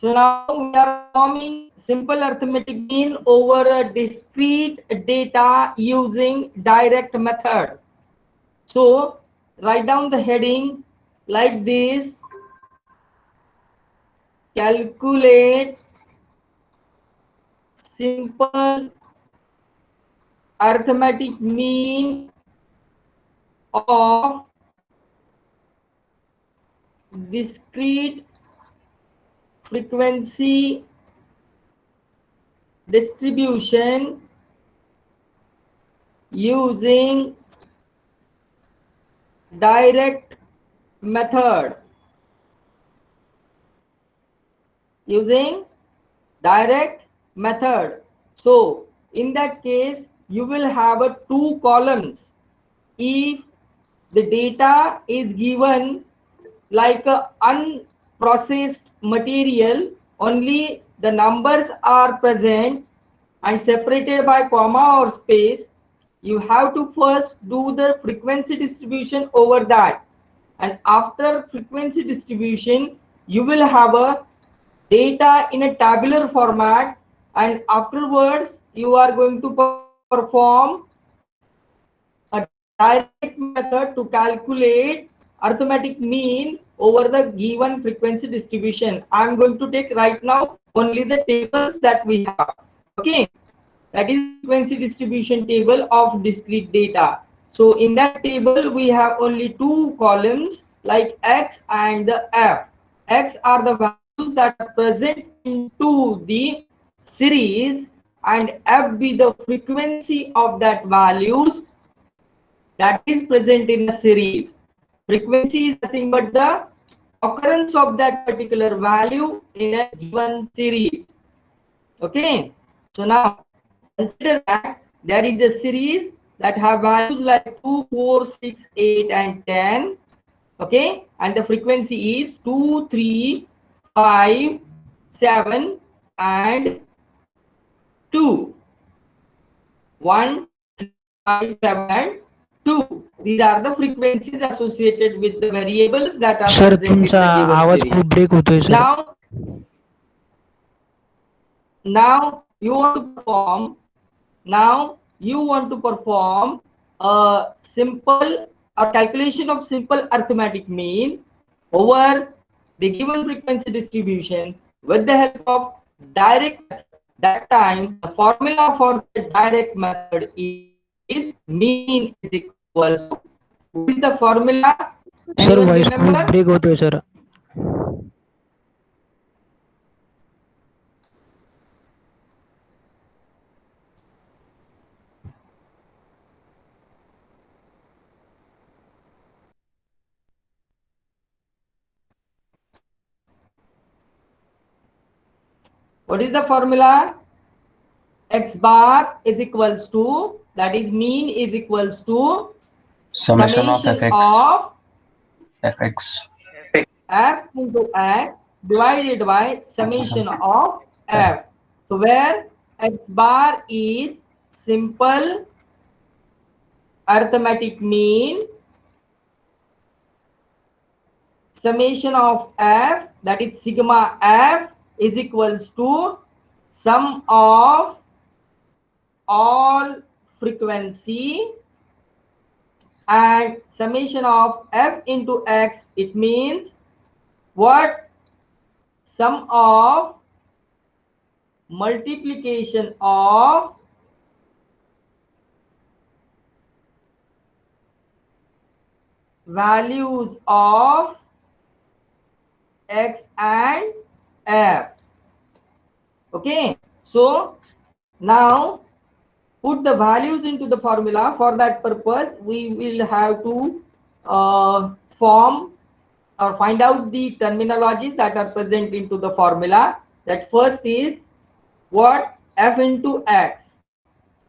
So now we are forming simple arithmetic mean over a discrete data using direct method. So write down the heading like this: calculate simple arithmetic mean of discrete frequency distribution using direct method. Using direct method. So in that case, you will have a two columns. If the data is given like a unprocessed material, only the numbers are present and separated by comma or space, you have to first do the frequency distribution over that, and after frequency distribution you will have a data in a tabular format, and afterwards you are going to perform a direct method to calculate arithmetic mean over the given frequency distribution. I'm going to take right now only the tables that we have. Okay, that is frequency distribution table of discrete data. So in that table we have only two columns like x and the f. X are the values that are present into the series, and f be the frequency of that values that is present in a series. Frequency is nothing but the occurrence of that particular value in a given series. Okay, so now consider that there is a series that have values like 2, 4, 6, 8 and 10. Okay, and the frequency is 2, 3, 5, 7 and 2. 1, 3, 5, 7 and 2. These are the frequencies associated with the variables that are sir present in तुमचा the given आवाज series. खूप break होतोय sir. Now you want to perform a simple or calculation of simple arithmetic mean over the given frequency distribution with the help of direct method. That time the formula for the direct method is mean is equals to, what is the formula? Sir Anyone voice खूप remember? Break होतोय sir. What is the formula? X bar is equals to, that is mean is equals to Summation of summation fx of fx f into x divided by summation of f. So where x bar is simple arithmetic mean, summation of f, that is sigma f, is equals to sum of all frequency, and summation of f into x, it means what? Sum of multiplication of values of x and f. Okay, so now put the values into the formula. For that purpose we will have to form or find out the terminologies that are present into the formula. That first is what? F into x.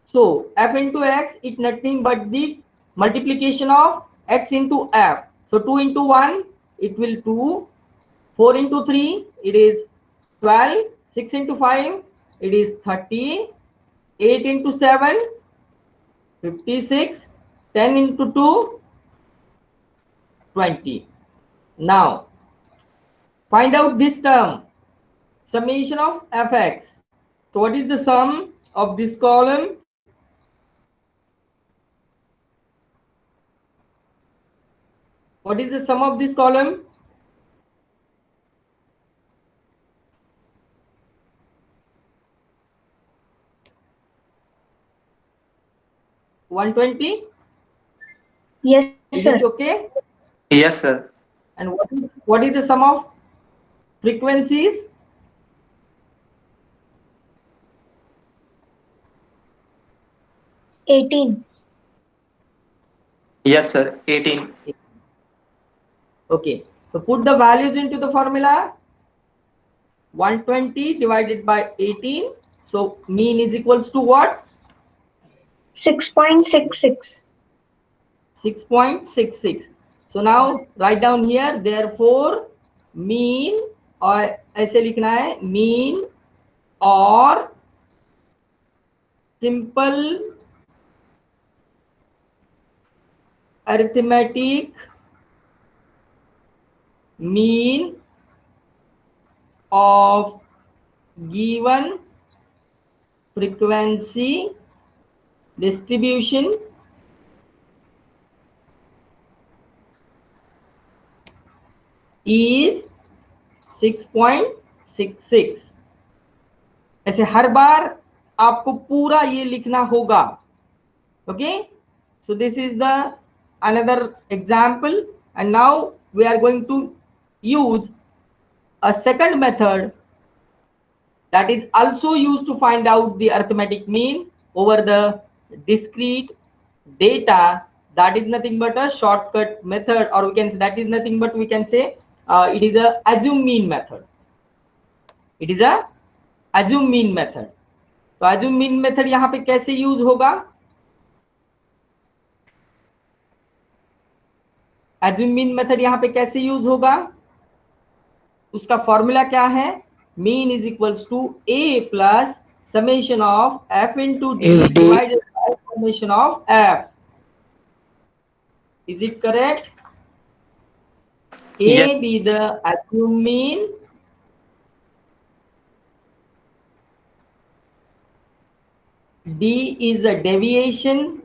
So f into x is nothing but the multiplication of x into f. So 2 into 1 it will 2, 4 into 3 it is 12, 6 into 5 it is 30, 8 into 7 56, 10 into 2 20. Now find out this term. summation of fx. So what is the sum of this column? What is the sum of this column? $120? Yes, Is sir. it okay? Yes, sir. And what is the sum of frequencies? $18. Yes, sir. 18. Okay, so put the values into the formula. 120 divided by 18. So mean is equals to what? 6.66. 6.66. So now write down here, therefore mean, और ऐसे लिखना है, mean or simple arithmetic mean of given frequency distribution is 6.66. ऐसे हर बार आपको पूरा ये लिखना होगा. Okay, so this is the another example, and now we are going to use a second method that is also used to find out the arithmetic mean over the discrete data. That is nothing but a shortcut method, or we can say that is nothing but we can say it is a assume mean method. It is a assume mean method. तो assume mean method यहाँ पे कैसे use होगा? assume mean method यहाँ पे कैसे use होगा? उसका फॉर्मूला क्या है? mean is equals to a plus summation of f into d divided by summation of f. Is it correct? A Yes. be the assume mean, d is the deviation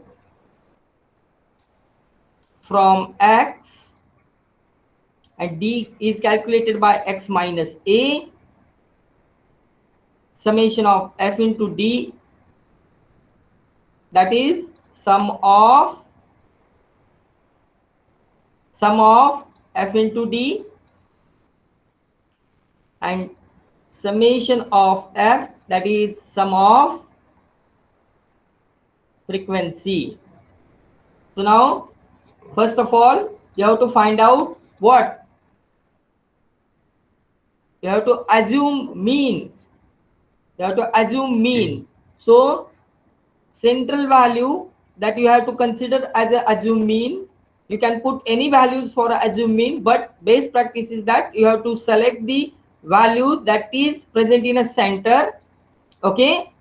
from x, and d is calculated by x minus a, summation of f into d, that is sum of f into d, and summation of f, that is sum of frequency. So now first of all you have to find out what? You have to assume mean. You have to assume mean. So central value that you have to consider as a assume mean. You can put any values for a assume mean, but base practice is that you have to select the value that is present in a center. Okay,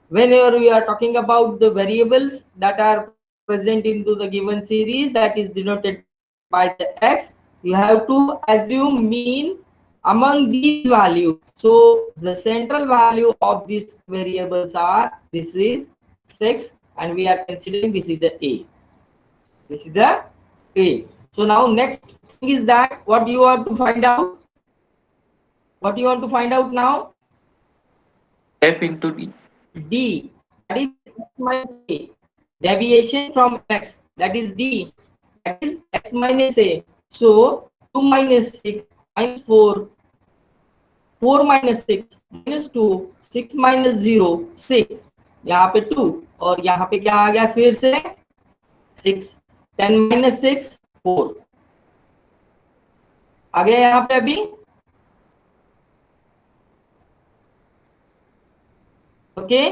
whenever we are talking about the variables that are present into the given series that is denoted by the x, you have to assume mean among these values. So the central value of these variables are, this is x, and we are considering this is the a. This is the a. So now next thing is that what you want to find out? What you want to find out now? F into D. D, that is x minus a. Deviation from x, that is d, that is x minus a. So 2 minus 6 minus 4, 4 minus 6 minus 2, 6 minus 0 6, यहाँ पे 2, और यहाँ पे क्या आ गया फिर से 6, 10 minus 6 4 आ गया यहाँ पे अभी. ओके,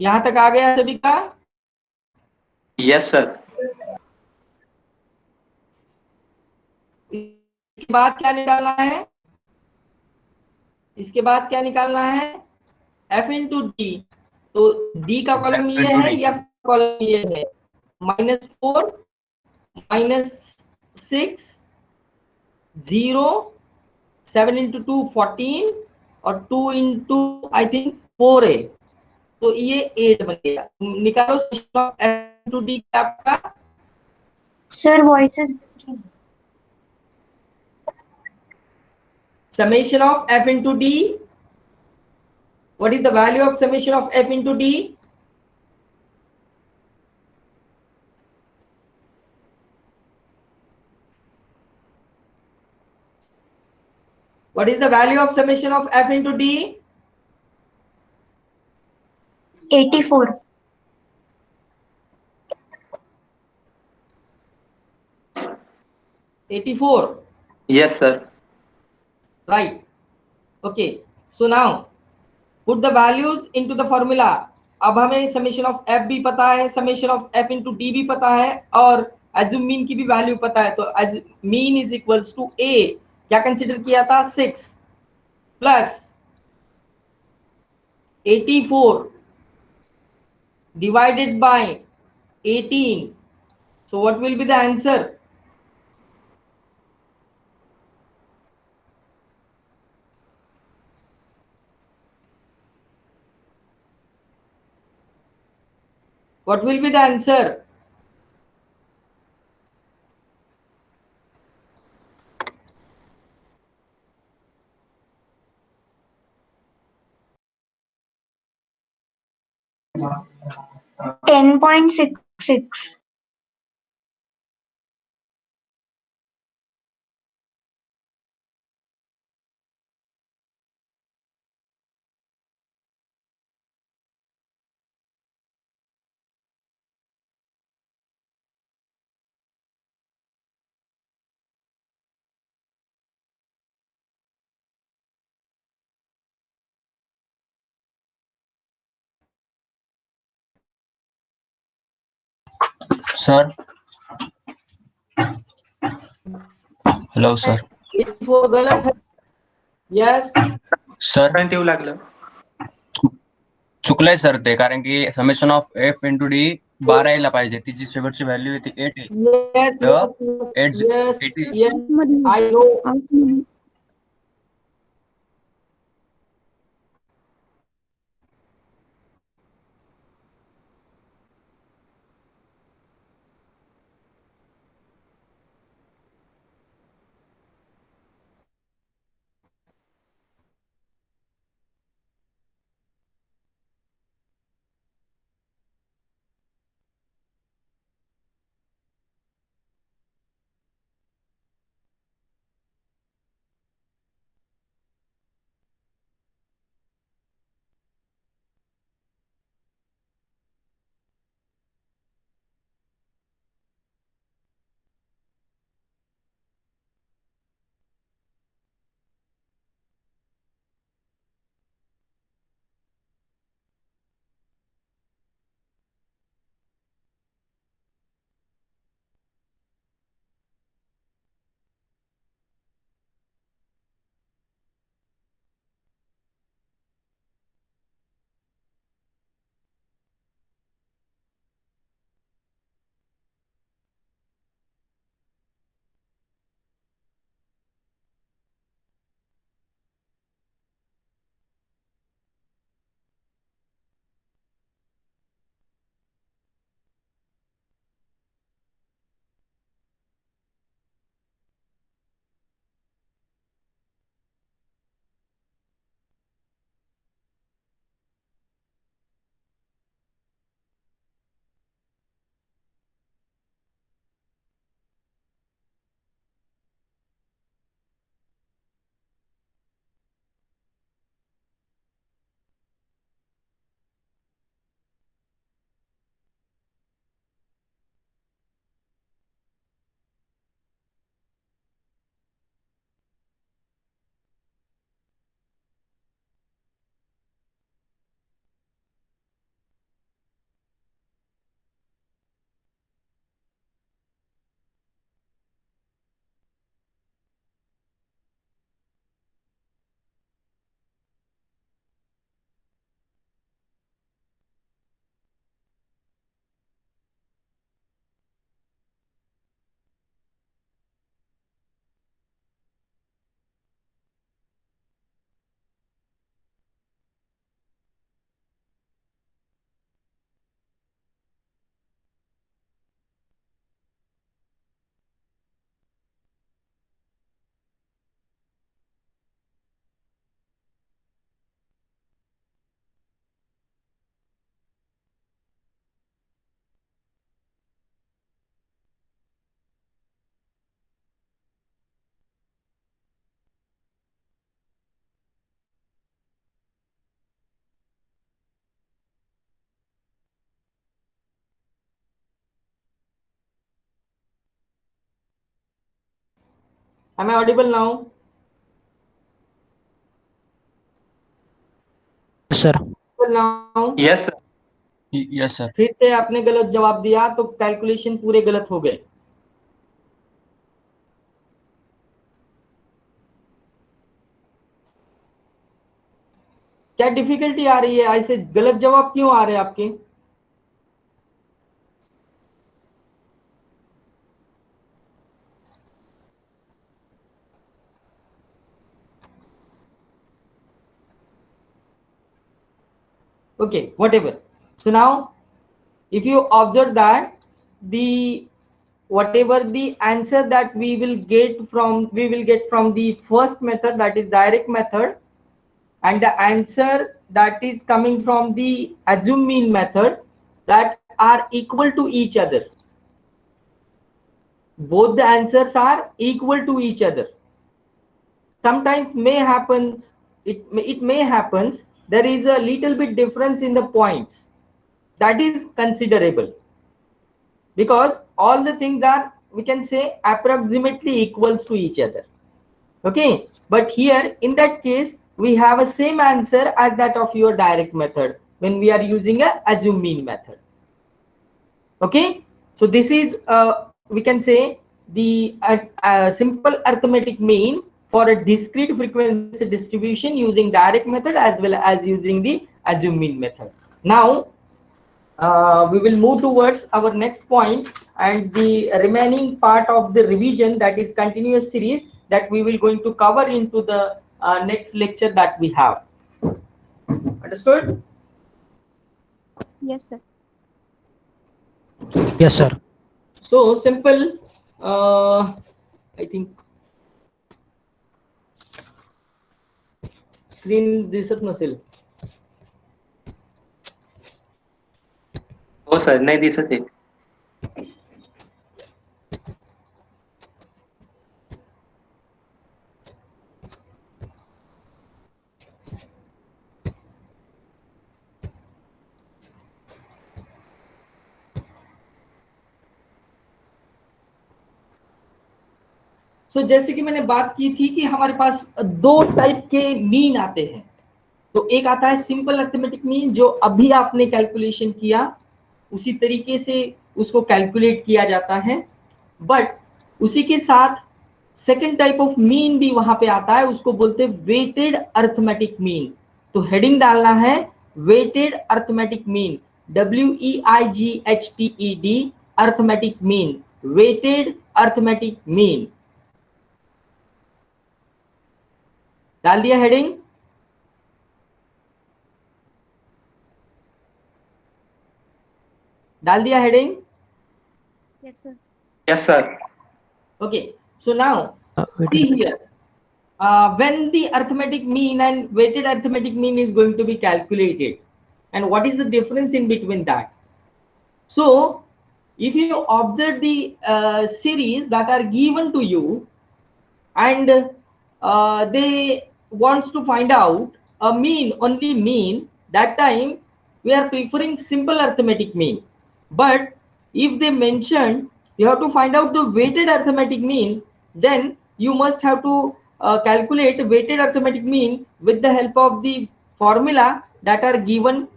यहाँ तक आ गया सभी का? Yes, sir. इसके बाद क्या निकालना है? इसके बाद क्या निकालना है? f into D. तो d का कॉलम ये है या कॉलम ये है? -4 -6 0 7 into 2 14 और 2 इंटू आई थिंक 4a, तो ये 8 बन गया। निकालो summation of f into d आपका। Sir, voice is breaking. Summation of f into d. What is the value of summation of f into d? What is the value of summation of f into d? 84. 84. Yes, sir. Right. Okay. So now put the values into the formula. अब हमें summation of f भी पता है, summation of f into D भी पता है, और assume mean की भी वैल्यू पता है। तो mean is equals to a, क्या कंसीडर किया था 6 plus 84 divided by 18. So what will be the answer? What will be the answer? Yeah. 10.66. Sir. Hello, sir. 84 गलत है। Yes. Sir, Current येऊ लागलं. चुकलंय सर ते, कारण की summation of F into D 12 यायला पाहिजे, तिची शेवटची व्हॅल्यू आहे ती 8 आहे. Yes, तर yes, yes, 80 yes. I know. Am I audible now? Sir. Audible now? Yes, sir. Yes sir. फिर से आपने गलत जवाब दिया तो कैलकुलेशन पूरे गलत हो गए. क्या डिफिकल्टी आ रही है? ऐसे गलत जवाब क्यों आ रहे हैं आपके? Okay, whatever. So now, if you observe that the whatever the answer that we will get from the first method, that is direct method, and the answer that is coming from the assume mean method, that are equal to each other. Both the answers are equal to each other. Sometimes it may happens there is a little bit difference in the points. That is considerable, because all the things are, we can say, approximately equals to each other. Okay, but here in that case we have a same answer as that of your direct method when we are using a assume mean method. Okay, so this is we can say the simple arithmetic mean for a discrete frequency distribution using direct method as well as using the assume mean method. Now we will move towards our next point and the remaining part of the revision, that is continuous series, that we will going to cover into the next lecture that we have. Understood? Yes, sir. Yes, sir. So simple. I think screen दिसत नसेल. हो sir, नाही दिसत आहे. सो जैसे कि मैंने बात की थी कि हमारे पास दो टाइप के मीन आते हैं. तो एक आता है सिंपल अरिथमेटिक मीन, जो अभी आपने कैलकुलेशन किया उसी तरीके से उसको कैलकुलेट किया जाता है, बट उसी के साथ सेकंड टाइप ऑफ मीन भी वहां पे आता है, उसको बोलते हैं वेटेड अरिथमेटिक मीन. तो हेडिंग डालना है weighted arithmetic mean, WEIGHTED arithmetic mean, weighted arithmetic mean. डाल दिया हेडिंग? डाल दिया heading? Yes, sir. Yes, sir. Okay, so now see here, when the arithmetic mean and weighted arithmetic mean is going to be calculated, and what is the difference in between that? So if you observe the series that are given to you and they wants to find out a mean, only mean, that time we are preferring simple arithmetic mean. But if they mention you have to find out the weighted arithmetic mean, then you must have to calculate weighted arithmetic mean with the help of the formula that are given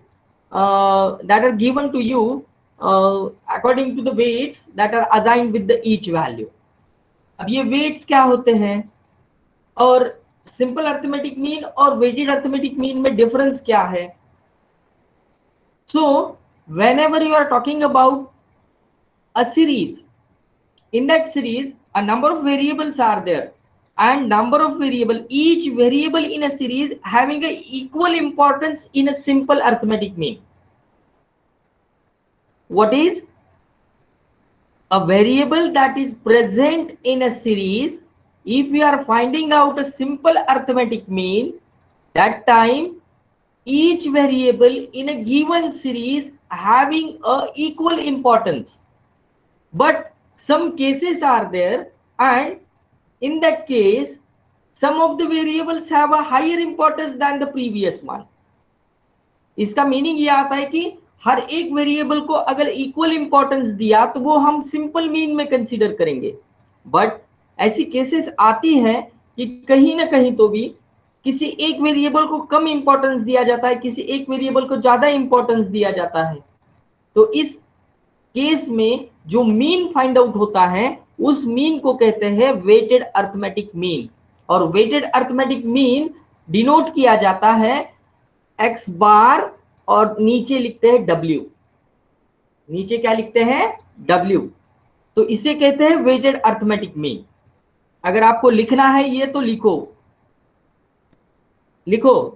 to you according to the weights that are assigned with the each value. अब ये weights क्या होते हैं और simple arithmetic mean और weighted arithmetic mean में difference क्या है? सो whenever you are talking about a series, in that series a number of variables are there, and number of variable, each variable in a series having a equal importance in a simple arithmetic mean. What is a variable that is present in a series? If we are finding out a simple arithmetic mean, that time each variable in a given series having a equal importance, but some cases are there, and in that case some of the variables have a higher importance than the previous one. इसका meaning ये आता है कि हर एक variable को अगर equal importance दिया तो वो हम सिंपल मीन में कंसीडर करेंगे, बट ऐसी केसेस आती है कि कहीं ना कहीं तो भी किसी एक वेरिएबल को कम इंपॉर्टेंस दिया जाता है, किसी एक वेरिएबल को ज्यादा इंपॉर्टेंस दिया जाता है। तो इस केस में जो मीन फाइंड आउट होता है उस मीन को कहते हैं वेटेड अर्थमेटिक मीन। और वेटेड अर्थमेटिक मीन डिनोट किया जाता है x बार और नीचे लिखते हैं w। नीचे क्या लिखते हैं? w। तो इसे कहते हैं वेटेड अर्थमेटिक मीन। अगर आपको लिखना है ये तो लिखो,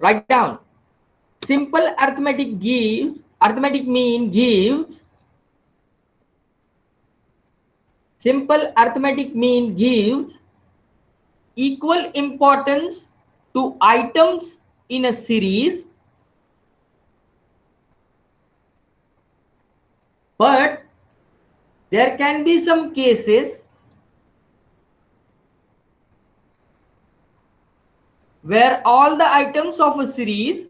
write down. Simple arithmetic mean gives equal importance to items in a series, but there can be some cases where all the items of a series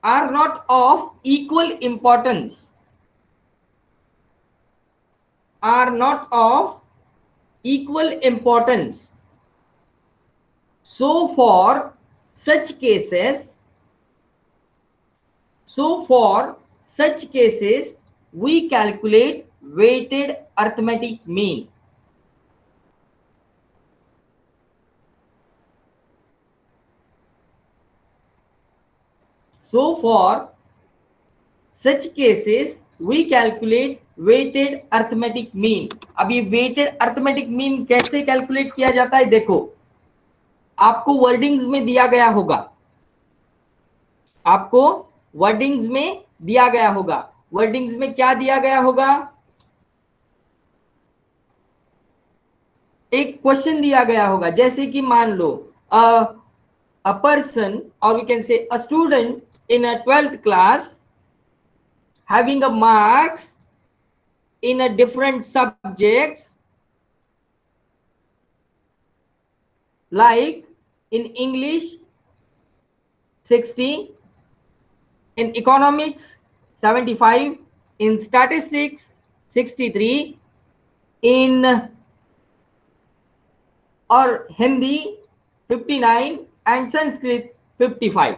are not of equal importance, So for such cases, we calculate weighted arithmetic mean. So for such cases we calculate weighted arithmetic mean. अब ये weighted arithmetic mean कैसे calculate किया जाता है? देखो, आपको wordings में दिया गया होगा, वर्डिंग्स में क्या दिया गया होगा? एक क्वेश्चन दिया गया होगा, जैसे कि मान लो a person, or we can say a student in a 12th class having a marks in a different subjects, like in English 60, in economics 75, in statistics 63, in or Hindi 59 and Sanskrit 55।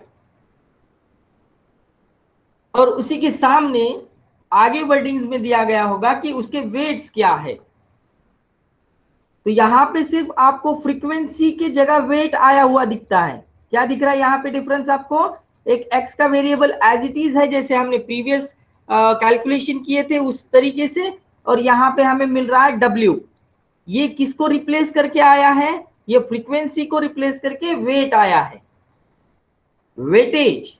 और उसी के सामने आगे wordings में दिया गया होगा कि उसके वेट्स क्या है। तो यहाँ पे सिर्फ आपको फ्रीक्वेंसी की जगह वेट आया हुआ दिखता है। क्या दिख रहा है यहाँ पे डिफरेंस आपको? एक x का वेरिएबल एज इट इज है, जैसे हमने प्रीवियस कैलकुलेशन किए थे उस तरीके से, और यहाँ पे हमें मिल रहा है w। ये किसको रिप्लेस करके आया है? ये फ्रीक्वेंसी को रिप्लेस करके वेट आया है, वेटेज,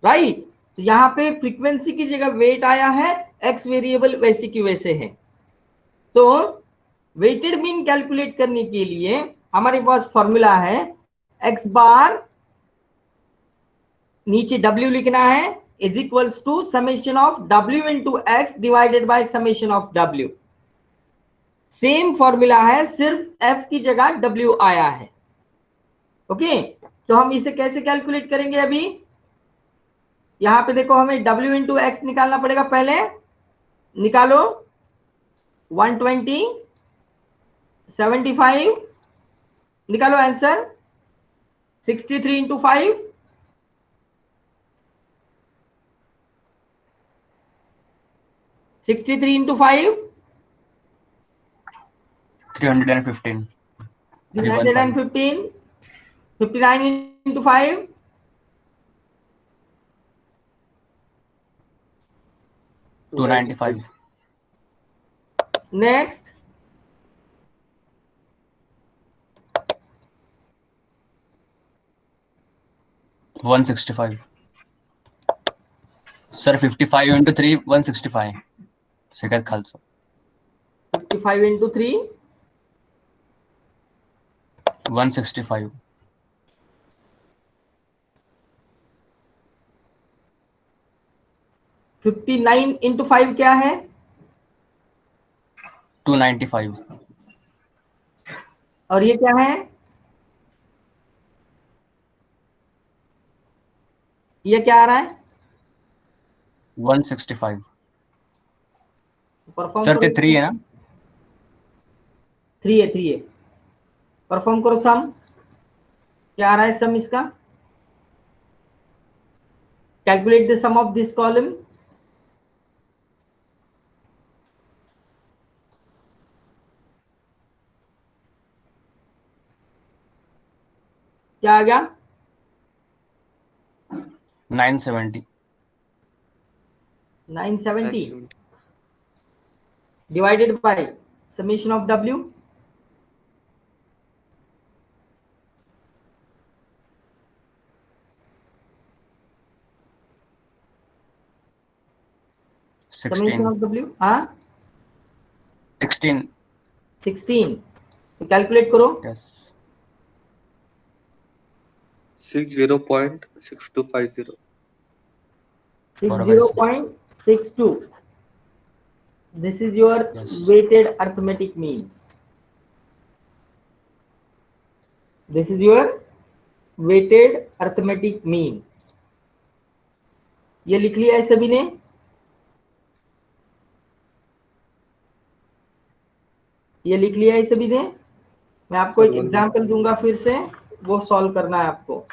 राइट। तो यहाँ पे फ्रीक्वेंसी की जगह वेट आया है, x वेरिएबल वैसे की वैसे है। तो वेटेड मीन कैलकुलेट करने के लिए हमारे पास फॉर्मूला है x बार, नीचे w लिखना है, is equals to summation of w into X divided by summation of w। Same formula है, सिर्फ f की जगह w आया है। ओके, तो हम इसे कैसे कैलकुलेट करेंगे? अभी यहां पे देखो, हमें w इंटू एक्स निकालना पड़ेगा। पहले निकालो, 120 75 निकालो answer, 63 into 5 63 into 5 315 315 59 into 5 295 next 165 सर 55 into 3 165 सेकंड खालसो 55 into 3 165 59 into 5 क्या है? 295 और ये क्या है? ये क्या आ रहा है? 165 परफॉर्म सर ते करो। 3 है ना? 3 है, 3 है। परफॉर्म करो सम। क्या आ रहा है सम इसका? Calculate the sum of this column. क्या आ गया? 970 970 divided by summation of W. Summation 16 of W, हाँ 16 16। तो कैलकुलेट करो। Yes 60.6250. 60.62। This is your Yes. weighted arithmetic mean. This is your weighted arithmetic mean. ये लिख लिया है सभी ने? ये लिख लिया है सभी ने? मैं आपको Sir, एक one एग्जांपल minute. दूंगा फिर से, वो सॉल्व करना है आपको।